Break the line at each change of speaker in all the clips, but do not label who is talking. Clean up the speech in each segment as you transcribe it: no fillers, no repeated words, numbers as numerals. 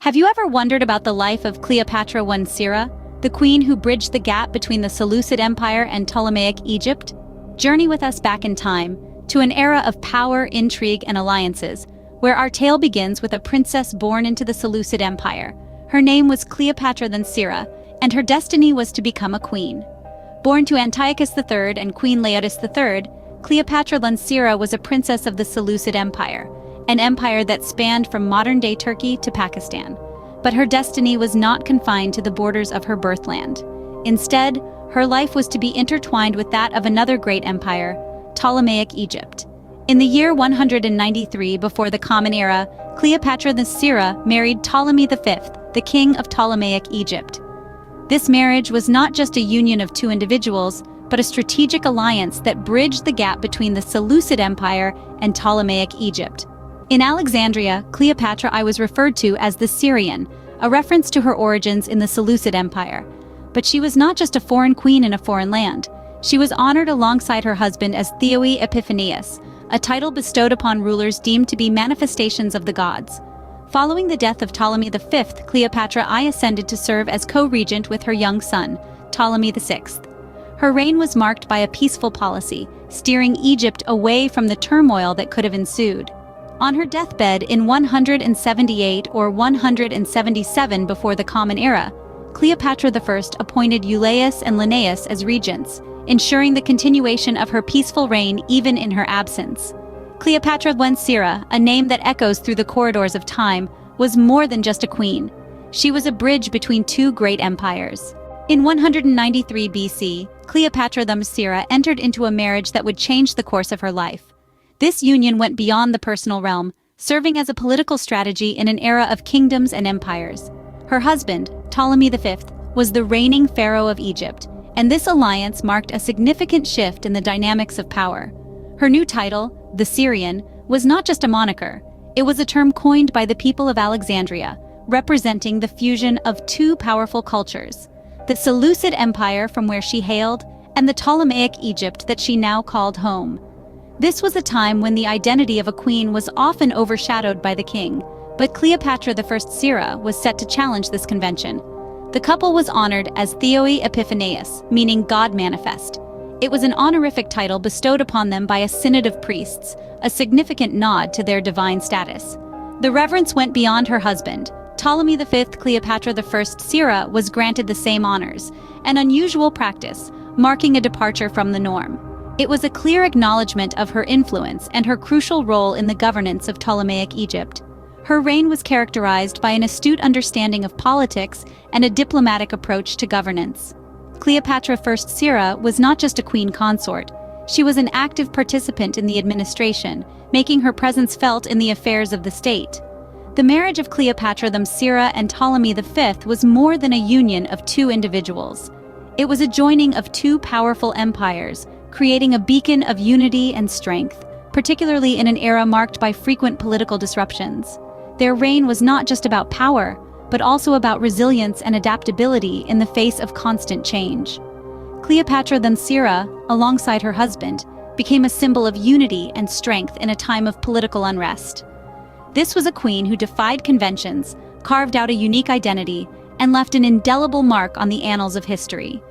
Have you ever wondered about the life of Cleopatra I Syra, the queen who bridged the gap between the Seleucid Empire and Ptolemaic Egypt? Journey with us back in time, to an era of power, intrigue, and alliances, where our tale begins with a princess born into the Seleucid Empire. Her name was Cleopatra I Syra, and her destiny was to become a queen. Born to Antiochus III and Queen Laodice III, Cleopatra I Syra was a princess of the Seleucid Empire, an empire that spanned from modern-day Turkey to Pakistan. But her destiny was not confined to the borders of her birthland. Instead, her life was to be intertwined with that of another great empire, Ptolemaic Egypt. In the year 193 before the Common Era, Cleopatra I Syra married Ptolemy V, the king of Ptolemaic Egypt. This marriage was not just a union of two individuals, but a strategic alliance that bridged the gap between the Seleucid Empire and Ptolemaic Egypt. In Alexandria, Cleopatra I was referred to as the Syrian, a reference to her origins in the Seleucid Empire. But she was not just a foreign queen in a foreign land. She was honored alongside her husband as Theoi Epiphanius, a title bestowed upon rulers deemed to be manifestations of the gods. Following the death of Ptolemy V, Cleopatra I ascended to serve as co-regent with her young son, Ptolemy VI. Her reign was marked by a peaceful policy, steering Egypt away from the turmoil that could have ensued. On her deathbed in 178 or 177 before the Common Era, Cleopatra I appointed Euaeus and Linnaeus as regents, ensuring the continuation of her peaceful reign even in her absence. Cleopatra I Syra, a name that echoes through the corridors of time, was more than just a queen. She was a bridge between two great empires. In 193 BC, Cleopatra I Syra entered into a marriage that would change the course of her life. This union went beyond the personal realm, serving as a political strategy in an era of kingdoms and empires. Her husband, Ptolemy V, was the reigning pharaoh of Egypt, and this alliance marked a significant shift in the dynamics of power. Her new title, the Syrian, was not just a moniker. It was a term coined by the people of Alexandria, representing the fusion of two powerful cultures: the Seleucid Empire from where she hailed, and the Ptolemaic Egypt that she now called home. This was a time when the identity of a queen was often overshadowed by the king, but Cleopatra I Syra was set to challenge this convention. The couple was honored as Theoi Epiphanius, meaning God manifest. It was an honorific title bestowed upon them by a synod of priests, a significant nod to their divine status. The reverence went beyond her husband. Ptolemy V, Cleopatra I Syra was granted the same honors, an unusual practice, marking a departure from the norm. It was a clear acknowledgement of her influence and her crucial role in the governance of Ptolemaic Egypt. Her reign was characterized by an astute understanding of politics and a diplomatic approach to governance. Cleopatra I Syra was not just a queen consort. She was an active participant in the administration, making her presence felt in the affairs of the state. The marriage of Cleopatra I Syra and Ptolemy V was more than a union of two individuals. It was a joining of two powerful empires, creating a beacon of unity and strength, particularly in an era marked by frequent political disruptions. Their reign was not just about power, but also about resilience and adaptability in the face of constant change. Cleopatra I Syra, alongside her husband, became a symbol of unity and strength in a time of political unrest. This was a queen who defied conventions, carved out a unique identity, and left an indelible mark on the annals of history.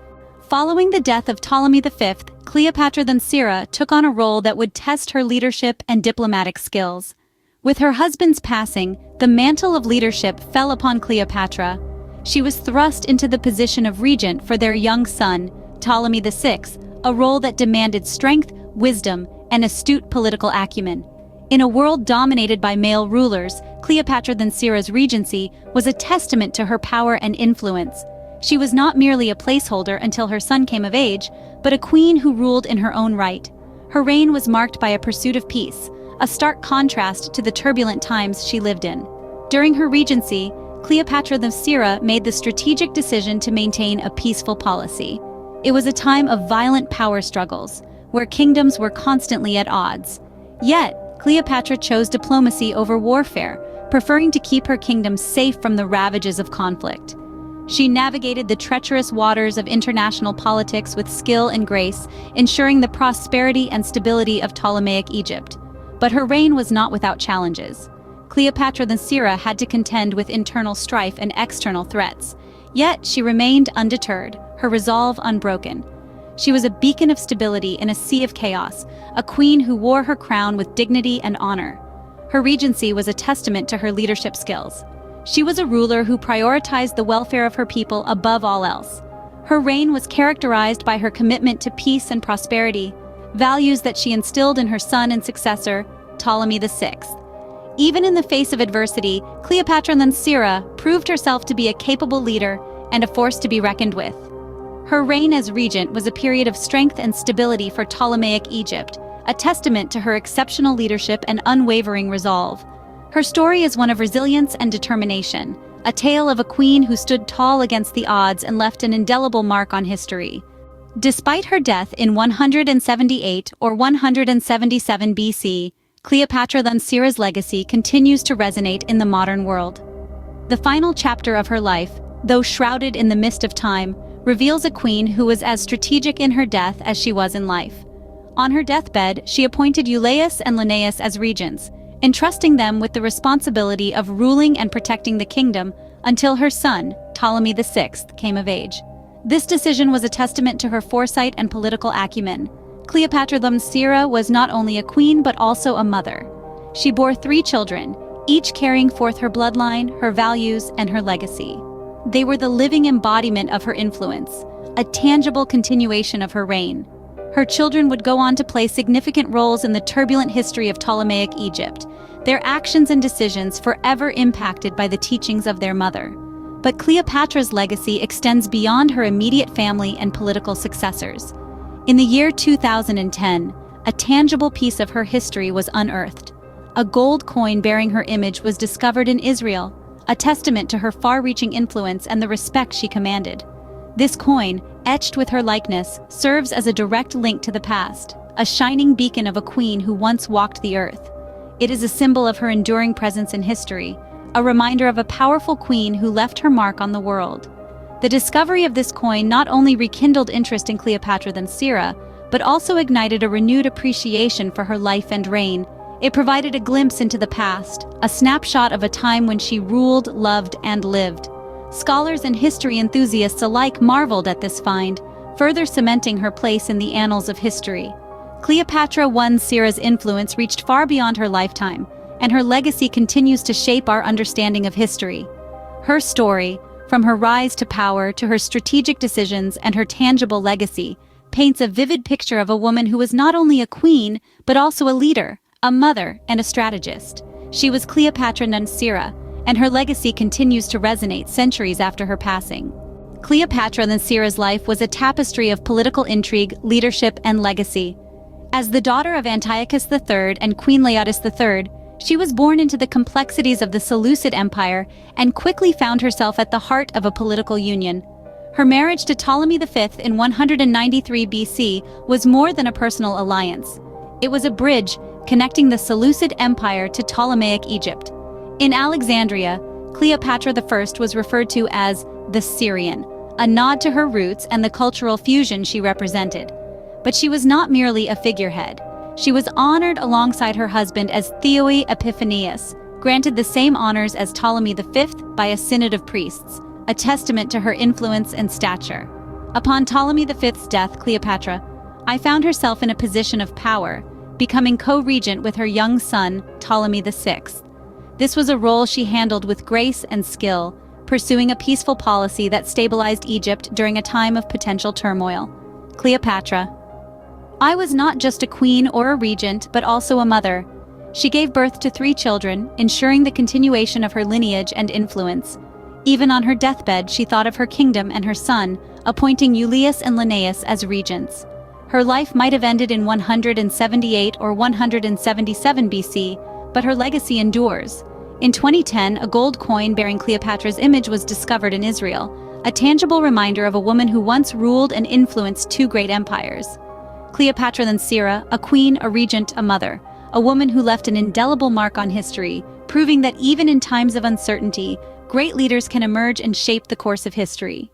Following the death of Ptolemy V, Cleopatra I Syra took on a role that would test her leadership and diplomatic skills. With her husband's passing, the mantle of leadership fell upon Cleopatra. She was thrust into the position of regent for their young son, Ptolemy VI, a role that demanded strength, wisdom, and astute political acumen. In a world dominated by male rulers, Cleopatra I Syra's regency was a testament to her power and influence. She was not merely a placeholder until her son came of age, but a queen who ruled in her own right. Her reign was marked by a pursuit of peace, a stark contrast to the turbulent times she lived in. During her regency, Cleopatra I Syra made the strategic decision to maintain a peaceful policy. It was a time of violent power struggles, where kingdoms were constantly at odds. Yet, Cleopatra chose diplomacy over warfare, preferring to keep her kingdom safe from the ravages of conflict. She navigated the treacherous waters of international politics with skill and grace, ensuring the prosperity and stability of Ptolemaic Egypt. But her reign was not without challenges. Cleopatra than Syra had to contend with internal strife and external threats. Yet she remained undeterred, her resolve unbroken. She was a beacon of stability in a sea of chaos, a queen who wore her crown with dignity and honor. Her regency was a testament to her leadership skills. She was a ruler who prioritized the welfare of her people above all else. Her reign was characterized by her commitment to peace and prosperity, values that she instilled in her son and successor, Ptolemy VI. Even in the face of adversity, Cleopatra than Syra proved herself to be a capable leader and a force to be reckoned with. Her reign as regent was a period of strength and stability for Ptolemaic Egypt, a testament to her exceptional leadership and unwavering resolve. Her story is one of resilience and determination, a tale of a queen who stood tall against the odds and left an indelible mark on history. Despite her death in 178 or 177 BC, Cleopatra than Syra's legacy continues to resonate in the modern world. The final chapter of her life, though shrouded in the mist of time, reveals a queen who was as strategic in her death as she was in life. On her deathbed, she appointed Eulias and Linnaeus as regents, entrusting them with the responsibility of ruling and protecting the kingdom until her son, Ptolemy VI, came of age. This decision was a testament to her foresight and political acumen. Cleopatra than Syra was not only a queen but also a mother. She bore 3 children, each carrying forth her bloodline, her values, and her legacy. They were the living embodiment of her influence, a tangible continuation of her reign. Her children would go on to play significant roles in the turbulent history of Ptolemaic Egypt, their actions and decisions forever impacted by the teachings of their mother. But Cleopatra's legacy extends beyond her immediate family and political successors. In the year 2010, a tangible piece of her history was unearthed. A gold coin bearing her image was discovered in Israel, a testament to her far-reaching influence and the respect she commanded. This coin, etched with her likeness, serves as a direct link to the past, a shining beacon of a queen who once walked the earth. It is a symbol of her enduring presence in history, a reminder of a powerful queen who left her mark on the world. The discovery of this coin not only rekindled interest in Cleopatra than Syra, but also ignited a renewed appreciation for her life and reign. It provided a glimpse into the past, a snapshot of a time when she ruled, loved, and lived. Scholars and history enthusiasts alike marveled at this find, further cementing her place in the annals of history. Cleopatra than Syra's influence reached far beyond her lifetime, and her legacy continues to shape our understanding of history. Her story, from her rise to power to her strategic decisions and her tangible legacy, paints a vivid picture of a woman who was not only a queen, but also a leader, a mother, and a strategist. She was Cleopatra than Syra, and her legacy continues to resonate centuries after her passing. Cleopatra than Syra's life was a tapestry of political intrigue, leadership, and legacy. As the daughter of Antiochus III and Queen Laodice III, she was born into the complexities of the Seleucid Empire and quickly found herself at the heart of a political union. Her marriage to Ptolemy V in 193 BC was more than a personal alliance. It was a bridge connecting the Seleucid Empire to Ptolemaic Egypt. In Alexandria, Cleopatra I was referred to as the Syrian, a nod to her roots and the cultural fusion she represented. But she was not merely a figurehead. She was honored alongside her husband as Theoi Epiphanius, granted the same honors as Ptolemy V by a synod of priests, a testament to her influence and stature. Upon Ptolemy V's death, Cleopatra found herself in a position of power, becoming co-regent with her young son, Ptolemy VI. This was a role she handled with grace and skill, pursuing a peaceful policy that stabilized Egypt during a time of potential turmoil. Cleopatra was not just a queen or a regent, but also a mother. She gave birth to 3 children, ensuring the continuation of her lineage and influence. Even on her deathbed, she thought of her kingdom and her son, appointing Eulias and Linnaeus as regents. Her life might have ended in 178 or 177 BC, but her legacy endures. In 2010, a gold coin bearing Cleopatra's image was discovered in Israel, a tangible reminder of a woman who once ruled and influenced 2 great empires. Cleopatra than Syra, a queen, a regent, a mother, a woman who left an indelible mark on history, proving that even in times of uncertainty, great leaders can emerge and shape the course of history.